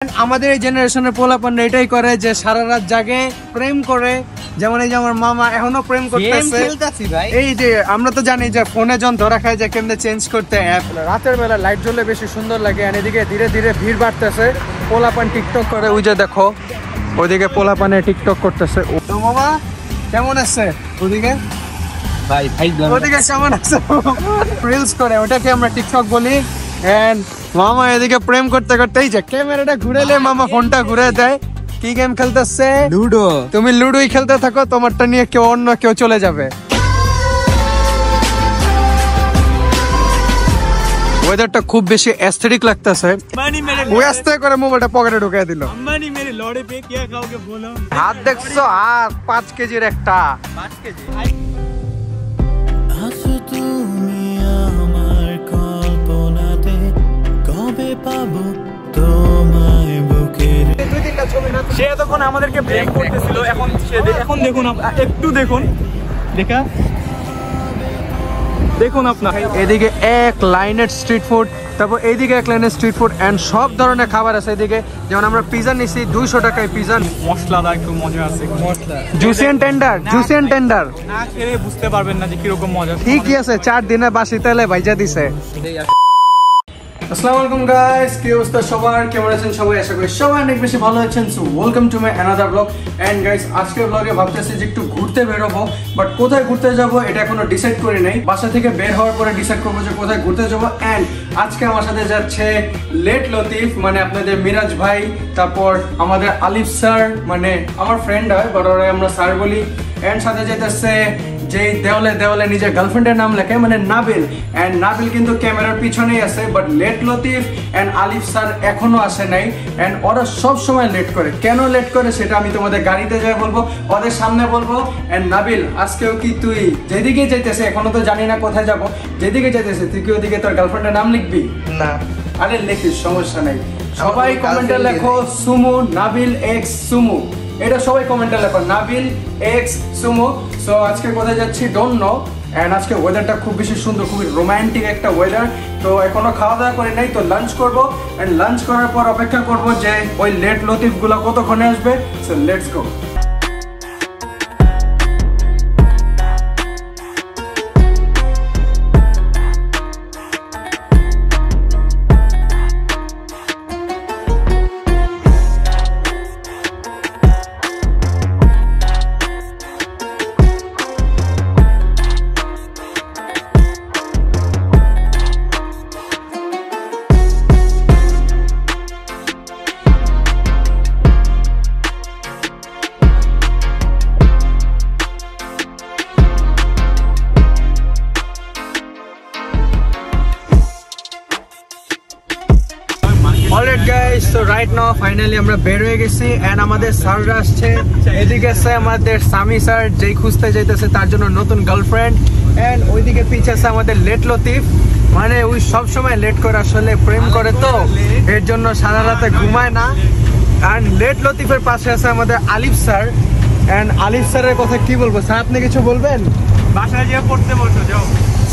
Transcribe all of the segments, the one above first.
আমাদের এই জেনারেশনের পোলাপান এটাই করে যে সারা রাত জাগে প্রেম করে, যেমন এই যে আমার মামা এখনো প্রেম করতেছে। এই যে আমরা তো জানি যে ফোনে যখন ধরা খায় যে কেমনে চেঞ্জ করতে অ্যাপ, রাতের বেলা লাইট জ্বললে বেশি সুন্দর লাগে। আর এদিকে ধীরে ধীরে ভিড় বাড়তেছে, পোলাপান টিকটক করে। ওই যে দেখো ওইদিকে পোলাপানে টিকটক করতেছে। তো মামা কেমন আছে ওদিকে? ভাই ওদিকে কেমন আছে? রিলস করে, ওটাকে আমরা টিকটক বলি। এন্ড মামা এদিকে প্রেম করতে করতে এই যে ক্যামেরাটা ঘুরেলে মামা ফোনটা ঘুরে দেয়। কি গেম খেলতেছে? লুডো। তুমি লুডোই খেলতে থাকো, তোমারটা নিয়ে কেউ অন্য কেউ চলে যাবে। ওয়েদারটা খুব বেশি অ্যাস্থেটিক লাগতেছে। ওই আস্তে করে মোবাইলটা পকেটে ঢুকিয়ে দিল। হাত দেখছো? হাত 5 কেজির একটা। 5 কেজি। সে তখন আমাদেরকে ব্রেক করতেছিল, এখন দেখুন, একটু দেখুন, দেখুন আপনার এদিকে এক লাইনের স্ট্রিট ফুড, তারপর এইদিকে এক লাইনের স্ট্রিট ফুড এন্ড সব ধরনের খাবার আছে। এদিকে যেমন আমরা পিজা নিছি 200 টাকায় পিজা, মশলাদার একটু মজা আছে, জুসি এন্ড টেন্ডার না খেলে বুঝতে পারবেন না যে কিরকম মজা। ঠিকই আছে, 4 দিনে বাসি তেলে ভাইজা দিছে। আসসালামু আলাইকুম গাইস, কি অবস্থা সবার? কেমন আছেন সবাই? আশা করি সবাই অনেক বেশি ভালো আছেন। So welcome to my another blog. And guys আজকের ব্লগে ভাবতেছি যে একটু ঘুরতে বেরোবো, বাট কোথায় ঘুরতে যাব এটা এখনো ডিসাইড করি নাই। বাসা থেকে বের হওয়ার পরে ডিসাইড করবো যে কোথায় ঘুরতে যাবো। এন্ড আজকে আমার সাথে যাচ্ছে লেট লতিফ, মানে আপনাদের মিরাজ ভাই, তারপর আমাদের আলিফ স্যার, মানে আমার ফ্রেন্ড হয় বাট ওরা আমরা স্যার বলি। এন্ড সাথে যেতেছে যে দেওয়ালে নিজের গার্লফ্রেন্ডের নাম লেখে, মানে নাবিল। এন্ড নাবিল কিন্তু ক্যামেরার পিছনেই আছে, but let Latif and Alif sir এখনো আসে নাই। এন্ড ওরা সব সময় লেট করে। কেন লেট করে সেটা আমি তোমাদের গাড়িতে যাই বলবো, ওদের সামনে বলবো। এন্ড নাবিল, আজকেও কি তুই যেদিকে যাইতেছে, এখনো তো জানি না কোথায় যাবো, যেদিকে যাইতেছে তুই কি ওদিকে তোর গার্লফ্রেন্ডের নাম লিখবি? না। আরে লিখিস, সমস্যা নাই। সবাই কমেন্টে লেখো সুমু, নাবিল এক্স সুমু, এটা সবাই কমেন্টে লেখো, নাবিল এক্স সুমু। সো আজকে কোথায় যাচ্ছি ডোন্ট নো। এন্ড আজকে ওয়েদারটা খুব বেশি সুন্দর, খুবই রোমান্টিক একটা ওয়েদার। তো এখনো খাওয়া দাওয়া করি নাই, তো লাঞ্চ করবো। এন্ড লাঞ্চ করার পর অপেক্ষা করবো যে ওই লেট লতিফ গুলা কতক্ষণে আসবে। So let's go. Alright guys, so right now finally আমরা বের হয়ে গেছি। এন্ড আমাদের স্যাররা আসছে। এদিকে আছে আমাদের সামি স্যার, যেই খুঁজতে যাইতেছে তার জন্য নতুন গার্লফ্রেন্ড। এন্ড ওইদিকে পিছে আছে আমাদের লেট লতিফ, মানে ওই সব সময় লেট করে, আসলে প্রেম করে তো এর জন্য সারা রাতে ঘুমায় না। এন্ড লেট লতিফের পাশে আছে আমাদের আলিফ স্যার। এন্ড আলিফ স্যারের কথা কি বলবো স্যার, আপনি কিছু বলবেন? বাসায় গিয়ে পড়তে বসো, যাও।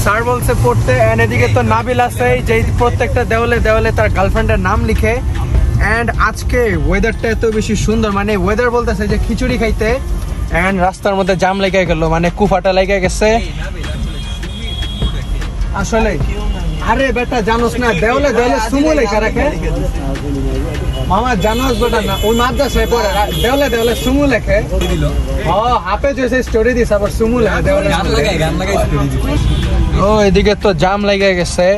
স্যার বলছে পড়তে। এন্ড এদিকে তো নাবিল আছে, যে প্রত্যেকটা দেওয়ালে তার গার্লফ্রেন্ডের নাম লিখে। এন্ড আজকে ওয়েদারটা এত বেশি সুন্দর, মানে ওয়েদার বলতেছে যে খিচুড়ি খাইতে। এন্ড রাস্তার মধ্যে জাম লেগে গেল, মানে কুফাটা লেগে গেছে আসলে। আরে বেটা জানোস না, দেওয়ালে সুমো লেখা রাখে মামা, জানোস বেটা না, ওই মাদ্রাসায় পড়ে দেওয়ালে সুমো লেখে। হাফে যে স্টোরি দিস, আবার সুমো লেখে দেওয়ালে। ও এদিকে তো জাম লেগে গেছে।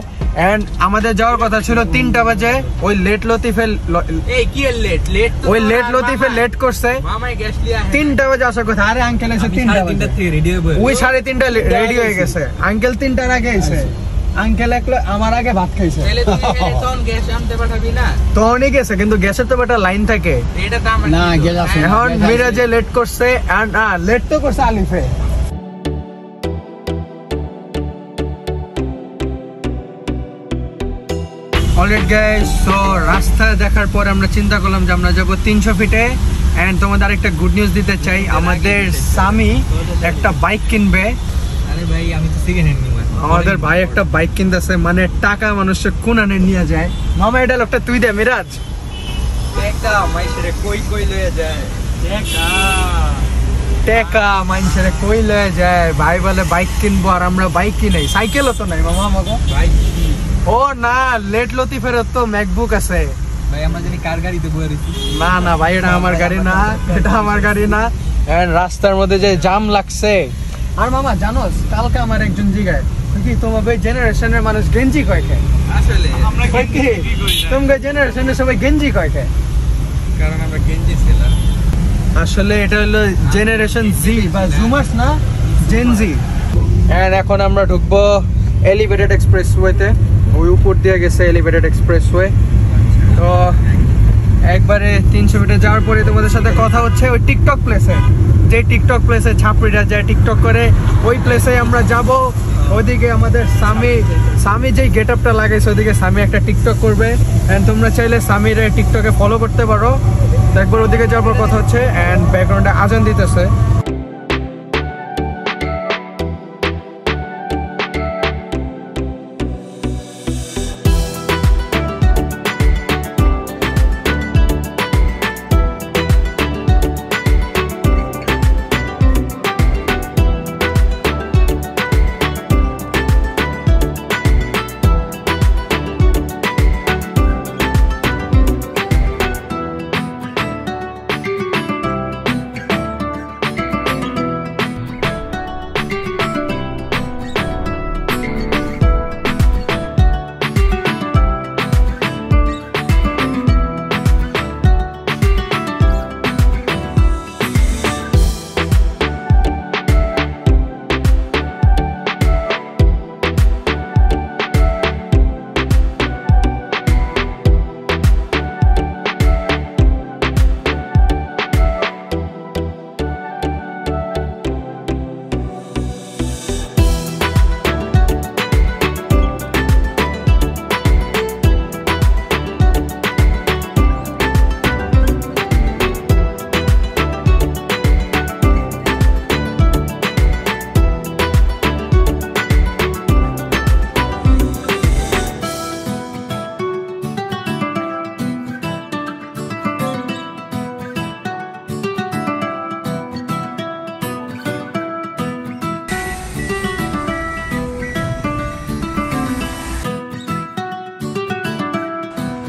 এন্ড আমাদের যাওয়ার কথা ছিল 3টা বাজে। ওই লেট লতিফের ওই লেট লতিফে লেট করছে, 3টা বাজে আসার কথা। আরে আঙ্কেল এসে 3টা ওই 3:30 রেডি হয়ে গেছে। আঙ্কেল 3টার আগে এসে, আঙ্কেল আমার আগে ভাত খাইছে। তখনই গেছে, কিন্তু গ্যাসের তো একটা লাইন থাকে না। এখন মিরাজে লেট করছে, লেট তো করছে আলিফে। অলরাইট গাইস, সো রাস্তা দেখার পর আমরা চিন্তা করলাম যে আমরা যাবো 300 ফিটে। এন্ড তোমাদের আরেকটা গুড নিউজ দিতে চাই, আমাদের সামি একটা বাইক কিনবে। আরে ভাই, আমি তো সেকেন্ড হ্যান্ড নিব। আমাদের ভাই একটা বাইক কিনতেছে, মানে টাকা মানুষের কোন আনে নিয়ে যায়। মামা এটা লোকটা তুই দে মিরাজ। টেকা মাইসেরে কই কই লয়ে যায় টেকা মানুষের কই লয়ে যায় ভাই বলে বাইক কিনবো আর আমরা বাইক কিনাই সাইকেলও তো নাই মামা আমাকে ভাই ও না লেট লতিফের তো ম্যাকবুক আছে ভাই আমরা জানি কার গাড়িতে বয়ে রইছি না না ভাই এটা আমার গাড়ি না এটা আমার গাড়ি না এন্ড রাস্তার মধ্যে যে জাম লাগছে আর মামা জানোস কালকে আমার একজন জিগায় কি তোমাদের জেনারেশনের মানুষ গেঞ্জি কয় খায় আসলে আমরা কয় কি তোমাদের জেনারেশনের সবাই গেঞ্জি কয় খায় কারণ আমরা গেঞ্জি ছিলাম আসলে এটা হলো জেনারেশন জি বা জুমার্স না জেনজি এন্ড এখন আমরা ঢুকবো এলিভেটেড এক্সপ্রেসওয়েতে ওই উপর দিয়ে গেছে এলিভেটেড এক্সপ্রেসওয়ে তো একবারে 300 মিটার যাওয়ার পরে তোমাদের সাথে কথা হচ্ছে ওই টিকটক প্লেসে যে টিকটক প্লেসে ছাপড়িরা যায় টিকটক করে ওই প্লেসে আমরা যাব ওদিকে আমাদের সামি যেই গেট আপটা লাগাইছে ওদিকে সামি একটা টিকটক করবে অ্যান্ড তোমরা চাইলে সামির টিকটকে ফলো করতে পারো তো একবার ওদিকে যাওয়ার কথা হচ্ছে অ্যান্ড ব্যাকগ্রাউন্ডে আজান দিতেছে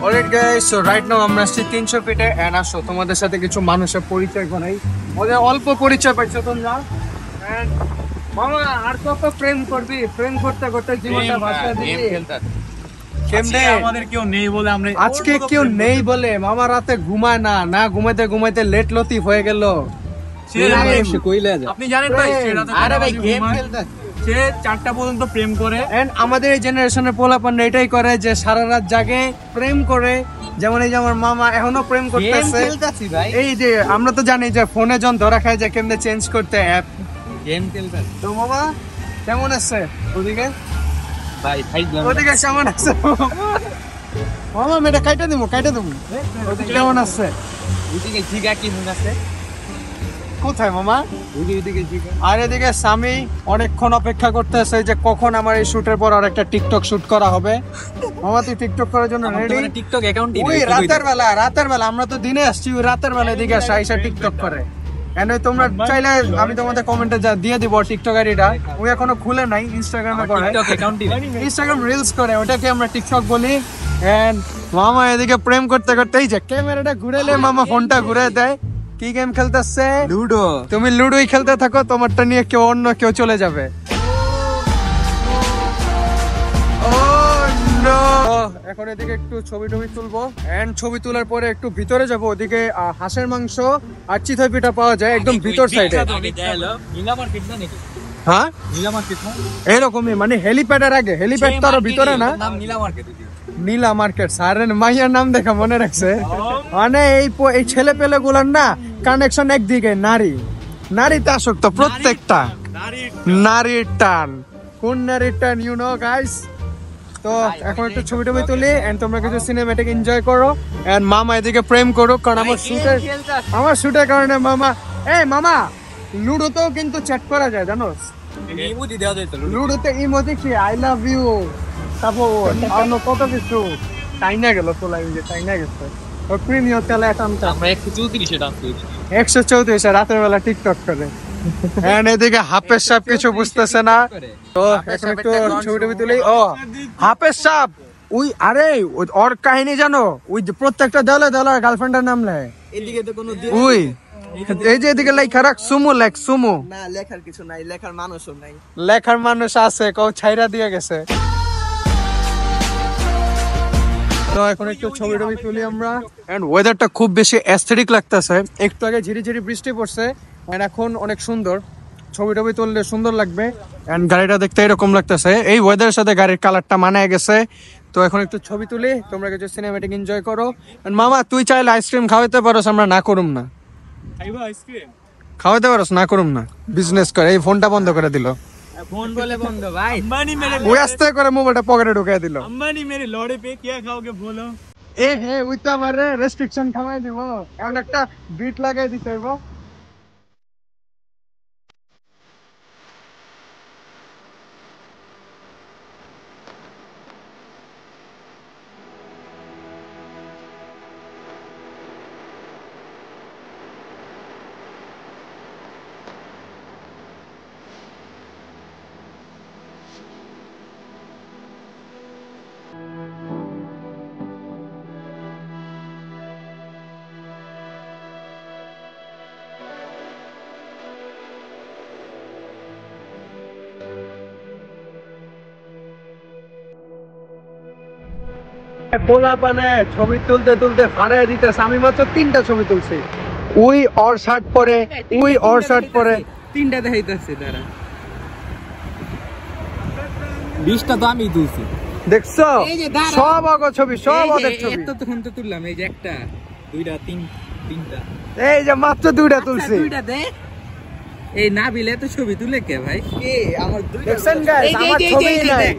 alright guys so right now আমরা আসছি 300 ফিটে এন্ড আসো তোমাদের সাথে কিছু মানুষের পরিচয় বানাই ওদের অল্প পরিচয় পাইছো তোমরা এন্ড মামা আর কত প্রেম করবি প্রেম করতে করতে জীবনটা বাঁচা দিবি কেমনে আমাদের কেউ নেই বলে আমরা আজকে কেউ নেই বলে মামা রাতে ঘুমায় না না ঘুমাইতে ঘুমাইতে লেট লতিফ হয়ে গেল আপনি জানেন ভাই আরে ভাই গেম খেলতে সে 4টা পর্যন্ত প্রেম করে এন্ড আমাদের এই জেনারেশনের পোলাপান এটাই করে যে সারা রাত জাগে প্রেম করে যেমন এই যে আমার মামা এখনো প্রেম গেম করতেছে খেলতাছি ভাই এই যে আমরা তো জানি যে ফোনে যখন ধরা খায় যে কেমনে চেঞ্জ করতে অ্যাপ গেম খেলতাছি তো মামা কেমন আছে ওদিকে ভাই ভাই ওদিকে কেমন আছে মামা মেয়েটা কাইটা দেবো ওদিকে কেমন আছে ওইদিকে জিগা কি মন আছে কোথায় মামা ওইদিকে জিগা আর এদিকে স্বামী অনেকক্ষণ অপেক্ষা করতেছে যে কখন আমার এই শুটের পর আর একটা টিকটক শুট করা হবে মামা তুই টিকটক করার জন্য রেডি টিকটক অ্যাকাউন্টই ওই রাতের বেলা আমরা তো দিনে আসছি ওই রাতের বেলা এদিকে আইসা টিকটক করে এন্ড তোমরা চাইলে আমি তোমাদের কমেন্টে যা দিয়ে দিব টিকটক আইডিটা ওই এখনো খুলে নাই ইনস্টাগ্রামে করে টিকটক অ্যাকাউন্টই ইনস্টাগ্রাম রিলস করে ওটাকে আমরা টিকটক বলি এন্ড মামা এদিকে প্রেম করতে করতে এই যে ক্যামেরাটা ঘুরেলে মামা ফোনটা ঘুরে দেয় কি গেম খেলতেছে লুডো তুমি লুডোই খেলতে থাকো তোমারটা নিয়ে কেউ অন্য কেউ চলে যাবে এখন এদিকে একটু ছবি তুলবো এন্ড ছবি তোলার পরে একটু ভিতরে যাব ওদিকে হাঁসের মাংস আর চিতই পিঠা পাওয়া যায় একদম ভিতর সাইডে নীলা মার্কেট না নাকি হ্যাঁ নীলা মার্কেট না এরকমই মানে হেলিপ্যাডের আগে হেলিপ্যাড তো আরো ভিতরে না নাম নীলা মার্কেট নীলা মার্কেট সারেন মাইয়ার নাম দেখা মনে রাখছে মানে এই ছেলে পেলে গুলার না কানেকশন একদিকে নারীতে আসক্ত প্রত্যেকটা নারীর টান কোন নারীর টান ইউ নো গাইস তো এখন একটু ছবি তুলি এন্ড তোমরা কিছু সিনেমেটিক এনজয় করো এন্ড মামা এদিকে প্রেম করো কারণ আমার শুটের কারণে মামা লুডোতেও কিন্তু চ্যাট করা যায় জানোস ইমোজি দেওয়া যায় তো লুডোতে ইমোজি কি আই লাভ ইউ তারপর অন্য কত কিছু টাইনা গেল তো লাগে যে টাইনা গেছে প্রিমিয়ার তেলে টানতে আমরা 134 টান পেয়েছি 134 রাতের বেলা টিকটক করে এন্ড এদিকে হাফেজ সাহেব কিছু বুঝতেছে না তো এখন একটু ছবি টবি তুলি ও হাফেজ সাহেব ওই আরে ওর কাহিনী জানো ওই যে প্রত্যেকটা দলে দলে গার্লফ্রেন্ডের নাম লেয় এদিকে তো কোনো ওই এই যে এদিকে লেখা রাখ সুমু লেখ সুমু না লেখার কিছু নাই লেখার মানুষও নাই লেখার মানুষ আছে কেউ ছাইরা দিয়ে গেছে তো এখন একটু ছবি টবি তুলি আমরা এন্ড ওয়েদারটা খুব বেশি অ্যাস্থেটিক লাগতেছে একটু আগে ঝিরি ঝিরি বৃষ্টি পড়ছে এন্ড এখন অনেক সুন্দর ছবি টবি তুললে সুন্দর লাগবে এন্ড গাড়িটা দেখতে এরকম লাগতেছে এই ওয়েদারের সাথে গাড়ির কালারটা মানায় গেছে তো এখন একটু ছবি তুলি তোমরা কিছু সিনেমেটিক এনজয় করো এন্ড মামা তুই চাইলে আইসক্রিম খাওয়াইতে পারোস আমরা না করুম না খাইবা আইসক্রিম খাওয়াইতে পারোস না করুম না বিজনেস করে এই ফোনটা বন্ধ করে দিল ফোন বলে বন্ধ ভাই अंबानी मेरे ওই আস্তে করে মোবাইলটা পকেটে ঢুকিয়ে দিল अंबानी मेरे लौड़े पे क्या खाओगे बोलो এ হে ওই তো আমার রেস্ট্রিকশন খাওয়াই দিব এখন একটা বিট লাগাই দিতে হইব পোলাপানে ছবি তুলতে তুলতে ফাড়াই দিতেছে আমি মাত্র 3টা ছবি তুলছি ওই অর শার্ট পরে ওই অর শার্ট পরে 3টা দেখাইতাছে তারা 20টা তো আমি তুলছি দেখছো এই যে দাঁড়া। সব অগ ছবি সব ওদের ছবি এত তখন তো তুললাম এই যে একটা দুইটা তিনটা এই যে মাত্র 2টা তুলছি দুইটা দে এই না বিলে তো ছবি তুলে কে ভাই কে আমার দুইটা দেখছেন গাইস আমার ছবি নাই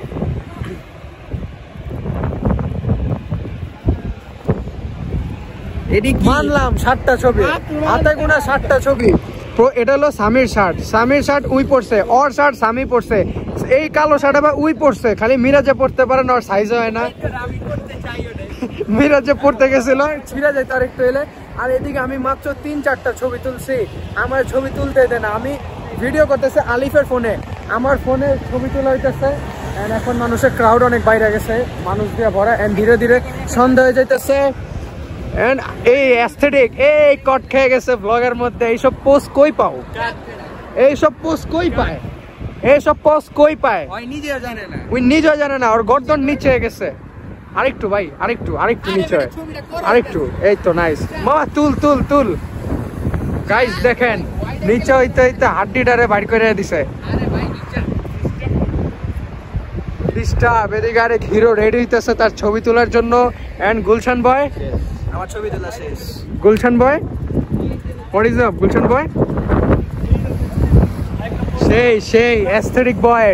এডি কি মানলাম 7টা ছবি হাতে গোনা 7টা ছবি তো এটা হলো সামির শার্ট উই পড়ছে ওর শার্ট সামি পড়ছে এই কালো শার্ট আবার উই পড়ছে খালি মিরাজে পড়তে পারে না ওর সাইজ হয় না আমি করতে চাইও না মিরাজে পড়তে গেছিল ছিঁড়ে যায় তার একটু এলে আর এদিকে আমি মাত্র 3-4টা ছবি তুলছি আমার ছবি তুলতে দেয় না আমি ভিডিও করতেছে আলিফের ফোনে আমার ফোনে ছবি তোলা হইতেছে এন্ড এখন মানুষের ক্রাউড অনেক বাইরে গেছে মানুষ দিয়ে ভরা এন্ড ধীরে ধীরে সন্ধ্যা হয়ে যাইতেছে এন্ড এই অ্যাস্থেটিক এই কট খেয়ে গেছে ব্লগের মধ্যে এইসব পোস্ট কই পাও এইসব পোস্ট কই পায় এইসব পোস্ট কই পায় ওই নিজেও জানে না ওই নিজেও জানে না ওর গর্দন নিচে গেছে আরেকটু ভাই আরেকটু নিচে আরেকটু এই তো নাইস মামা তুল গাইস দেখেন নিচে হইতে হইতে হাড্ডিটারে বাইর করে দিছে আরে ভাই নিচে ডিস্টার্ব এদিকে আরেক হিরো রেডি হইতেছে তার ছবি তোলার জন্য এন্ড গুলশান বয় আমার ছবি তোলা শেষ Gulshan boy what is up Gulshan boy সেই অ্যাস্থেটিক বয়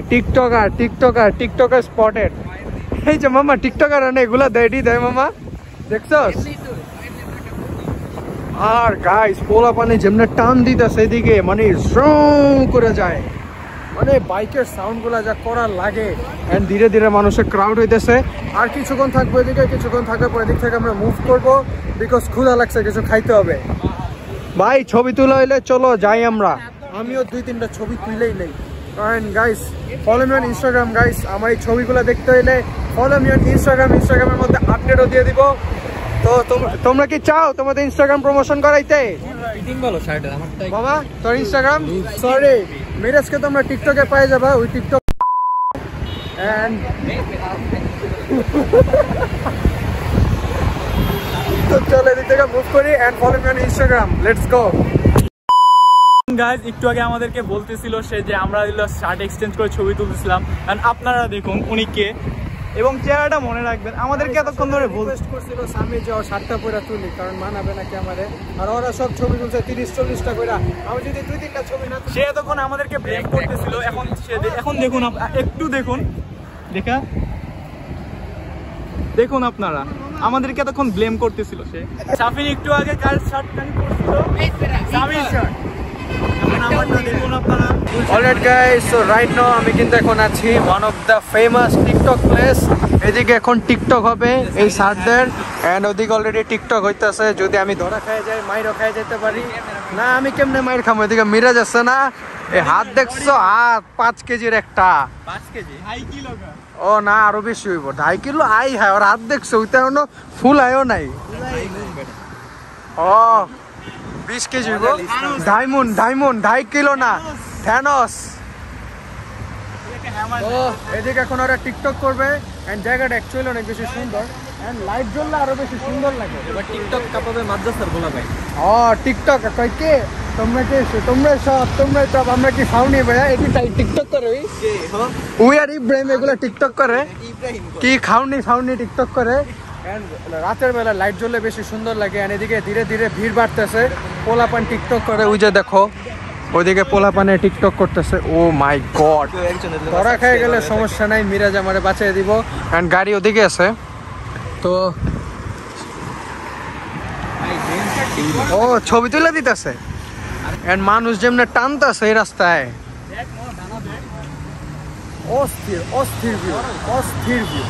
টিকটকার স্পটেড এই যে মামা টিকটকার আনে এগুলা দেয় মামা দেখছস আর গাইস পোলা পানি যেমনে টান দিতেছে এদিকে মানে করে যায় মানে বাইকের সাউন্ড গুলা যা করার লাগে এন্ড ধীরে ধীরে মানুষের ক্রাউড হইতেছে আর কিছুক্ষণ থাকবো এদিকে কিছুক্ষণ থাকার পর এদিক থেকে আমরা মুভ করবো বিকজ ক্ষুধা লাগছে কিছু খাইতে হবে ভাই ছবি তোলা হইলে চলো যাই আমরা আমিও 2-3টা ছবি তুলেই নেই and guys follow me on Instagram guys আমার এই ছবিগুলো দেখতে হইলে ফলো মি অন ইনস্টাগ্রামের মধ্যে আপডেটও দিয়ে দিব তো তোমরা কি চাও তোমাদের ইনস্টাগ্রাম প্রমোশন করাইতে ফিটিং বলো শার্টের আমারটাই বাবা তোর ইনস্টাগ্রাম সরি মিরাজকে তোমরা টিকটকে পেয়ে যাবা ওই টিকটক এন্ড তো চলো এদিক থেকে মুভ করি and follow me on Instagram let's go guys একটু আগে আমাদেরকে বলতেছিল সে যে আমরা শার্ট এক্সচেঞ্জ করে ছবি তুলতেছিলাম এন্ড আপনারা দেখুন উনি কে এবং চেহারাটা মনে রাখবেন আমাদেরকে এতক্ষণ ধরে রিকোয়েস্ট করছিল স্বামী যে শার্টটা পরে তুলি কারণ মানাবে না ক্যামেরে আর ওরা সব ছবি তুলছে 30-40টা করে আমি যদি 2-3টা ছবি না সে এতক্ষণ আমাদেরকে ব্লেম করতেছিল এখন দেখুন একটু দেখুন দেখুন আপনারা আমাদেরকে এতক্ষণ ব্লেম করতেছিল সে সাফিন একটু আগে কার শার্ট প্যান্ট পরছিল সামির শার্ট এখন আমারটা দেখুন আপনারা। Alright guys, so right now আমি কিন্তু এখন আছি one of the famous TikTok place. এদিকে এখন টিকটক হবে এই স্যারদের, এন্ড ওদিকে অলরেডি টিকটক হইতেছে। যদি আমি ধরা খাই যাই, মাইরও খাই যেতে পারি। না, আমি কেমনে মাইর খাবো? এদিকে মিরাজ আছে না, এই হাত দেখছো, হাত 5 কেজির একটা। 5 কেজি হাই কিলো গা। ও না, আরো বেশি হইব, 2.5 কিলো আই হয়। ওর হাত দেখছো, ওইটা এখনো ফুল আয়ও নাই। ও 20 কেজি হইব। ডায়মন্ড 2.5 কিলো না, থ্যানোস। ও এদিকে এখন ওরা টিকটক করবে, এন্ড জায়গাটা অ্যাকচুয়ালি অনেক বেশি সুন্দর, এন্ড লাইট জ্বললে আরো বেশি সুন্দর লাগে। এবার টিকটক কাপাবে মাদ্রাসার গোলা ভাই। ও টিকটক কই কে? তোমরা কে? তোমরা সব আমরা কি ফাউনি ভাইয়া? এটি তাই টিকটক করে উই আর ইব্রাহিম, এগুলা টিকটক করে। কি ফাউনি টিকটক করে। এন্ড রাতের বেলা লাইট জ্বললে বেশি সুন্দর লাগে। এন্ড এদিকে ধীরে ধীরে ভিড় বাড়তেছে, পোলাপান টিকটক করে। ওই যে দেখো ওইদিকে পোলাপানে টিকটক করতেছে। ও মাই গড, ধরা খেয়ে গেলে সমস্যা নাই, মিরাজ আমারে বাঁচিয়ে দিব। এন্ড গাড়ি ওদিকে আছে তো। ও ছবি তুলে দিতেছে, এন্ড মানুষ যেমনে টানতেছে এই রাস্তায়। অস্থির অস্থির ভিউ, অস্থির ভিউ।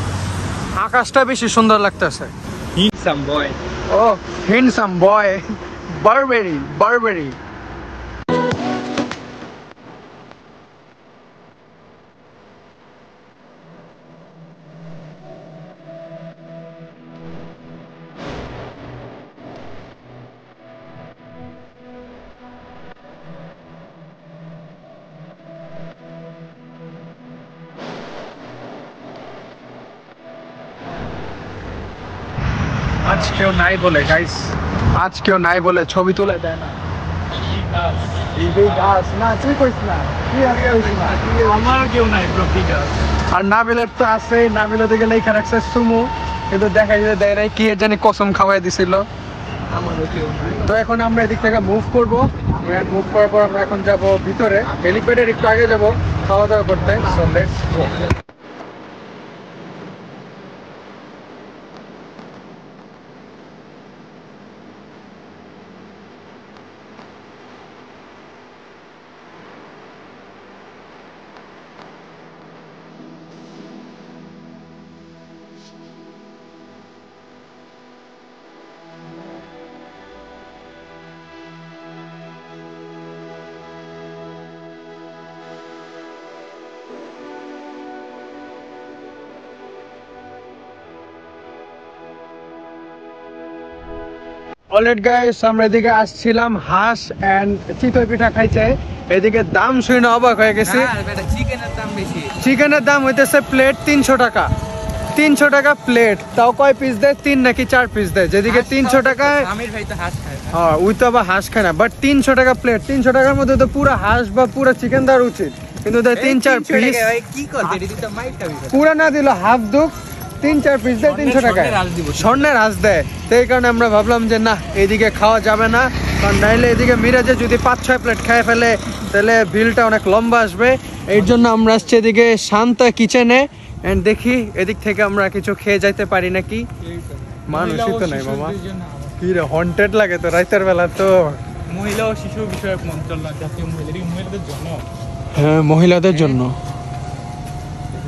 আকাশটা বেশি সুন্দর লাগতেছে। হিংসাম বয়। ও হ্যান্ডসাম বয়, বারবেরি। আজ কেউ নাই বলে গাইস, আজ কেউ নাই বলে ছবি তুলে দেয় না। না তুই কইস না, তুই আর কইস না। আমার কেউ নাই প্রফিটার। আর নাবিলের তো আছে, নাবিলের দিকে লেখা রাখছে সুমু, কিন্তু দেখাই যে দেয় নাই, কি জানি কসম খাওয়াই দিছিল। আমারও কেউ নাই। তো এখন আমরা এদিক থেকে মুভ করবো। মুভ করার পর আমরা এখন যাব ভিতরে, হেলিপ্যাডের একটু আগে যাব খাওয়া দাওয়া করতে। So let's go. Already guys, আমরা এদিকে আসছিলাম হাঁস এন্ড চিতই পিঠা খাইতে। এদিকে দাম শুনে অবাক হয়ে গেছি। চিকেনের দাম বেশি। চিকেনের দাম হইতেছে প্লেট 300 টাকা। 300 টাকা প্লেট, তাও কয় পিস দেয়? 3 নাকি 4 পিস দেয়। যেদিকে 300 টাকায়, আমির ভাই তো হাঁস খায় না। হ্যাঁ ওই তো আবার হাঁস খায় না, বাট 300 টাকা প্লেট। 300 টাকার মধ্যে তো পুরো হাঁস বা পুরো চিকেন দেওয়ার উচিত, কিন্তু দেয় 3-4 পিস। কি করতে দিদি তো মাইর খাবি। পুরা না দিল হাফ দুঃখ, 3-4 পিস দেয় 300 টাকায়। স্বর্ণের হাঁস দেয়। তো এই কারণে আমরা ভাবলাম যে না, এইদিকে খাওয়া যাবে না, কারণ নাইলে এদিকে মিরাজে যদি 5-6 প্লেট খেয়ে ফেলে তাহলে বিলটা অনেক লম্বা আসবে। এর জন্য আমরা আসছি এদিকে শান্তা কিচেনে, এন্ড দেখি এদিক থেকে আমরা কিছু খেয়ে যাইতে পারি নাকি। মানুষই তো নাই মামা, কি রে হন্টেড লাগে তো রাতের বেলা। তো মহিলা ও শিশু বিষয়ক মন্ত্রণালয়, জাতীয় মহিলাদের জন্য। হ্যাঁ মহিলাদের জন্য,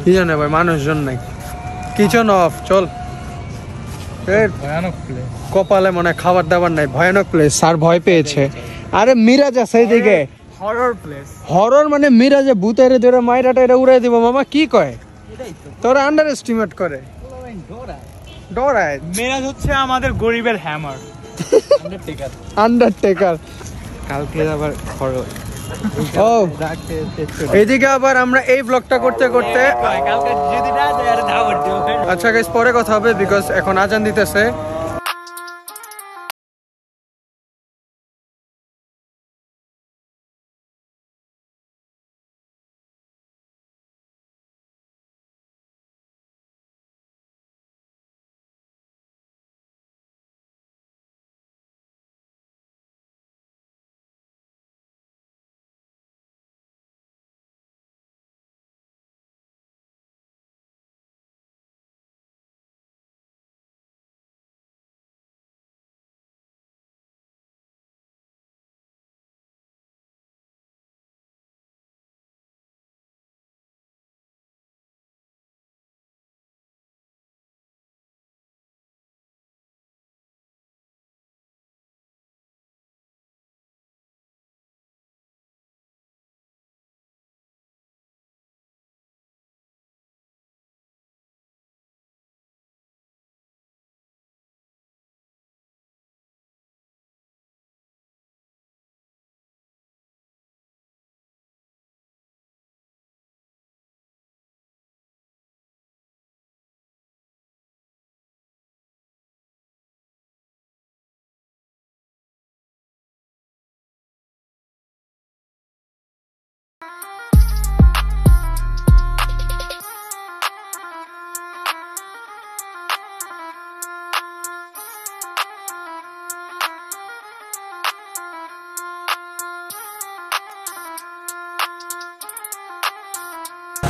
কি জানে ভাই, মানুষজন নাই। কিচেন অফ, চল। ভয়ানক প্লেস। কপালে মনে হয় খাবার দাবার নাই, ভয়ানক প্লেস। স্যার ভয় পেয়েছে। আরে মিরাজ আছে এইদিকে, হরর প্লেস। হরর মানে মিরাজে ভূতের ধরে মাইরাটা এটা উড়াই দিব মামা, কি কয়? তোরা আন্ডার এস্টিমেট করে, ডরায়। মেরাজ হচ্ছে আমাদের গরিবের হ্যামার। আন্ডারটেকার। কালকে আবার খরচ। ও এইদিকে আবার আমরা এই ব্লগটা করতে করতে, কালকে যদি না দেয় আরে ধাওয়ার দিও। আচ্ছা গাইস পরে কথা হবে, বিকজ এখন আজান দিতেছে।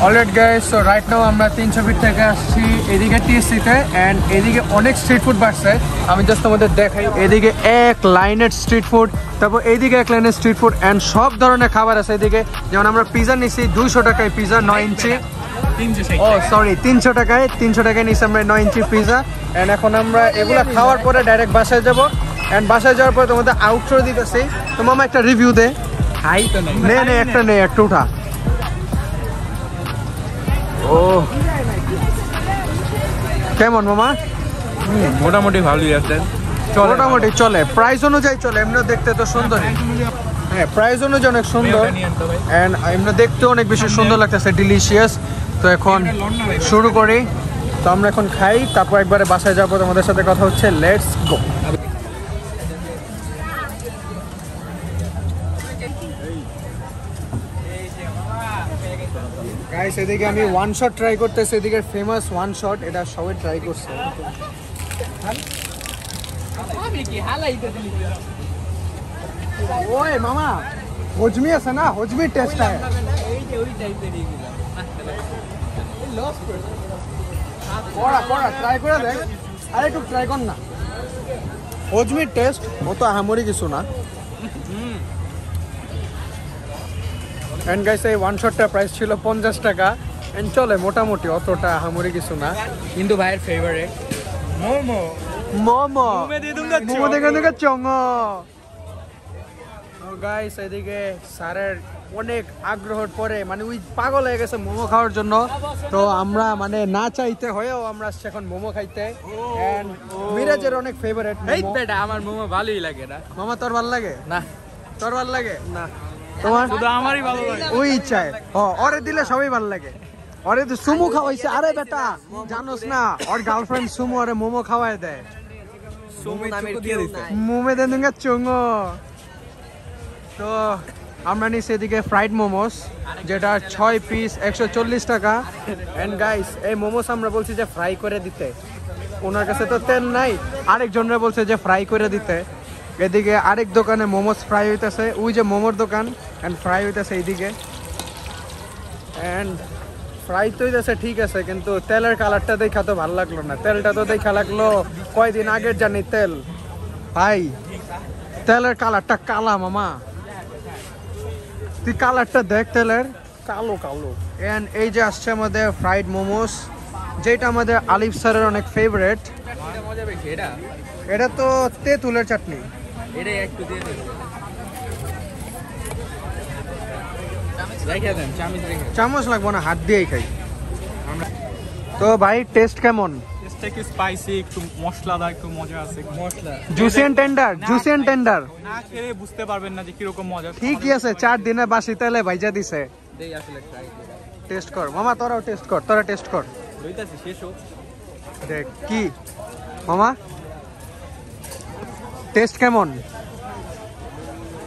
Alright guys, so right now আমরা 300 ফিট থেকে আসছি এদিকে টিএসসিতে, অ্যান্ড এদিকে অনেক স্ট্রিট ফুড বাড়ছে। আমি জাস্ট তোমাদের দেখাই, এদিকে এক লাইনের স্ট্রিট ফুড, তারপর এইদিকে এক লাইনের স্ট্রিট ফুড, অ্যান্ড সব ধরনের খাবার আছে এদিকে। যেমন আমরা পিজা নিছি 200 টাকায় পিজা 9 ইঞ্চি, 300 টাকায় নিছি আমরা 9 ইঞ্চি পিজা। অ্যান্ড এখন আমরা এগুলো খাওয়ার পরে ডাইরেক্ট বাসায় যাবো, অ্যান্ড বাসায় যাওয়ার পরে তোমাদের আউটরো দিতেছি। তো মামা একটা রিভিউ দে। খাই তো নাই নে একটা নে, একটু উঠা। ও কেমন মামা? মোটামুটি ভালোই আছে, মোটামুটি চলে, প্রাইস অনুযায়ী চলে। এমনি দেখতে তো সুন্দর, হ্যাঁ প্রাইস অনুযায়ী অনেক সুন্দর, এন্ড এমনি দেখতে অনেক বেশি সুন্দর লাগতেছে, ডিলিশিয়াস। তো এখন শুরু করি। তো আমরা এখন খাই, তারপর একবারে বাসায় যাবো, তোমাদের সাথে কথা হচ্ছে। Let's go. গাইস এদিকে আমি ওয়ান শট ট্রাই করতেছি, এদিকে ফেমাস ওয়ান শট, এটা সবাই ট্রাই করছে। ওই মামা হজমি আছে না, হজমি টেস্ট আছে। করা ট্রাই করে দেখ, আরে একটু ট্রাই কর না। হজমির টেস্ট অত আহামরি কিছু না। এন্ড গাইস এই ওয়ান শটটা প্রাইস ছিল 50 টাকা, এন্ড চলে মোটামুটি, অতটা আহামরি কিছু না। কিন্তু ভাইয়ের ফেভারিট মোমো মোমো মোমো দেখে চঙ্গ। গাইস এদিকে স্যারের অনেক আগ্রহের পরে, মানে ওই পাগল হয়ে গেছে মোমো খাওয়ার জন্য। তো আমরা মানে না চাইতে হয়েও আমরা আসছি এখন মোমো খাইতে। এন্ড মিরাজের অনেক ফেভারিট মোমো। আমার মোমো ভালোই লাগে না। মামা তোর ভালো লাগে না, তোর ভালো লাগে না? তোমার শুধু আমারই ভালো লাগে। ওই ইচ্ছায় ওরে দিলে সবাই ভালো লাগে। ওরে তো সুমো খাওয়াইছে। আরে বেটা জানোস না, ওর গার্লফ্রেন্ড সুমো ওরে মোমো খাওয়ায় দেয়। সুমো নামের কি দিছে? মোমে দেন চঙ্গ। তো আমরা নিচ্ছি এদিকে ফ্রাইড মোমোস, যেটা 6 পিস 140 টাকা। এন্ড গাইস এই মোমোস আমরা বলছি যে ফ্রাই করে দিতে, ওনার কাছে তো তেল নাই, আরেকজনরা বলছে যে ফ্রাই করে দিতে। এদিকে আরেক দোকানে মোমোস ফ্রাই হইতেছে, ওই যে মোমোর দোকান, এন্ড ফ্রাই হইতেছে এইদিকে। এন্ড ফ্রাই তো হইতেছে ঠিক আছে, কিন্তু তেলের কালারটা দেখা তো ভালো লাগলো না। তেলটা তো দেখা লাগলো কয়দিন আগের জানি তেল। ভাই তেলের কালারটা কালা মামা, তুই কালারটা দেখ, তেলের কালো কালো। এন্ড এই যে আসছে আমাদের ফ্রাইড মোমোস, যেটা আমাদের আলিফ স্যারের অনেক ফেভারিট। মজা বেশি এটা, এটা তো তেঁতুলের চাটনি। এটা একটু দিয়ে দেন, রেখে দেন, চামচ রেখে। চামচ লাগবো না, হাত দিয়েই খাই। তো ভাই টেস্ট কেমন? টেস্টটা একটু স্পাইসি, একটু মশলাদার, একটু মজা আছে। Masala juicy and tender, juicy and tender. না খেলে বুঝতে পারবেন না যে কিরকম মজা। ঠিকই আছে, 4 দিনে বাসি তেলে ভাইজা দিছে। দেই আসলে ট্রাই করে। টেস্ট কর মামা, তোরাও টেস্ট কর, তোরা টেস্ট কর। লইতাছি শেষ হোক। দেখ কি মামা টেস্ট কেমন?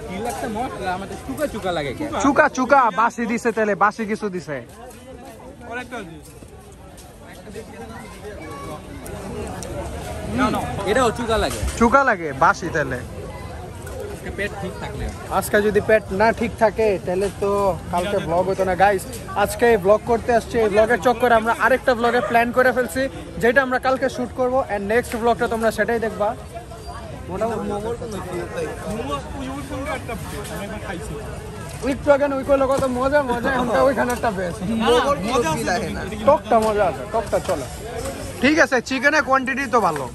কি লাগছে মশলা? আমাদের চুকা চুকা লাগে কেন? চুকা চুকা বাসি দিছে তেলে, বাসি কিছু দিছে। এটাও চুকা লাগে, চুকা লাগে বাসি তেলে। পেট ঠিক থাকলে। আজকে যদি পেট না ঠিক থাকে তাহলে তো কালকে ব্লগ হতো না। গাইস আজকে ব্লগ করতে আসছে, এই ব্লগের চক্করে আমরা আরেকটা ব্লগে প্ল্যান করে ফেলছি, যেটা আমরা কালকে শুট করব। এন্ড নেক্সট ব্লগটা তোমরা সেটাই দেখবা। একটু আগে ওই করলে কত মজা মজা, ওইখানে একটা বেশ টকটা মজা আছে, টকটা চলে। ঠিক আছে, চিকেনের কোয়ান্টিটি তো ভালো,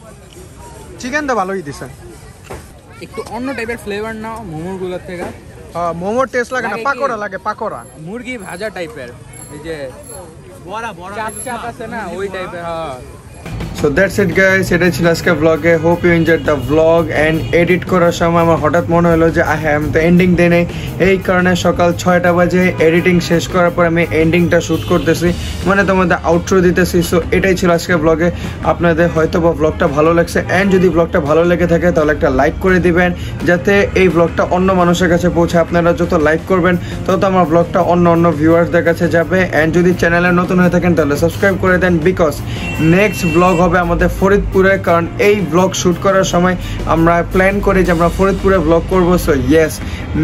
চিকেন তো ভালোই দিছে। একটু অন্য টাইপের ফ্লেভার না মোমোর গুলোর থেকে। মোমোর টেস্ট লাগে না, পাকোড়া লাগে, পাকোড়া মুরগি ভাজা টাইপের, এই যে বড়া বড়া চাপ চাপ আছে না, ওই টাইপের। হ্যাঁ। সো দ্যাটস ইট গাইস, এটা ছিল আজকে ব্লগে। Hope you enjoyed the blog. And edit করার সময় আমার হঠাৎ মনে হলো যে আমি তো এন্ডিং দিই নাই, এই কারণে সকাল 6টা বাজে এডিটিং শেষ করার পর আমি এন্ডিংটা শ্যুট করতেছি, মানে তোমাদের আউটরো দিতেছি। সো এটাই ছিল আজকে ব্লগে। আপনাদের হয়তো বা ব্লগটা ভালো লাগছে, অ্যান্ড যদি ব্লগটা ভালো লেগে থাকে তাহলে একটা লাইক করে দিবেন, যাতে এই ব্লগটা অন্য মানুষের কাছে পৌঁছে। আপনারা যত লাইক করবেন তত আমার ব্লগটা অন্য ভিউয়ার্সদের কাছে যাবে। অ্যান্ড যদি চ্যানেলে নতুন হয়ে থাকেন তাহলে সাবস্ক্রাইব করে দেন, বিকজ নেক্সট ব্লগ হবে আমাদের ফরিদপুরে, কারণ এই ব্লগ শ্যুট করার সময় আমরা প্ল্যান করি যে আমরা ফরিদপুরে ব্লগ করবো। সো ইয়েস,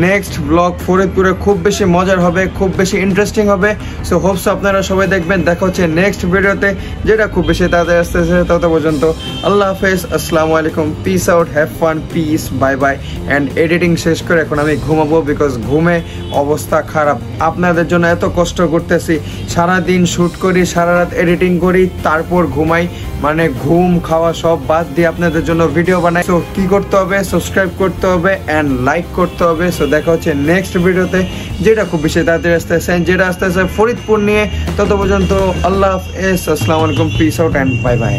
নেক্সট ব্লগ ফরিদপুরে খুব বেশি মজার হবে, খুব বেশি ইন্টারেস্টিং হবে। সো হোপস আপনারা সবাই দেখবেন। দেখা হচ্ছে নেক্সট ভিডিওতে, যেটা খুব বেশি তাড়াতাড়ি আসতেছে। তত পর্যন্ত আল্লাহ হাফেজ, আসসালামু আলাইকুম, piece out, have fun, piece, bye bye. And editing শেষ করে এখন আমি ঘুমাবো, বিকজ ঘুমে অবস্থা খারাপ। আপনাদের জন্য এত কষ্ট করতেছি, সারাদিন শ্যুট করি, সারা রাত এডিটিং করি, তারপর ঘুমাই, মানে ঘুম খাওয়া সব বাদ দিয়ে আপনাদের জন্য ভিডিও বানাই। সো কি করতে হবে, সাবস্ক্রাইব করতে হবে অ্যান্ড লাইক করতে হবে। সো দেখা হচ্ছে নেক্সট ভিডিওতে, যেটা খুব বেশি তাড়াতাড়ি আসতেছে, যেটা আসতেছে ফরিদপুর নিয়ে। তত পর্যন্ত আল্লাহ হাফেজ, আসসালামু আলাইকুম, piece out and bye bye.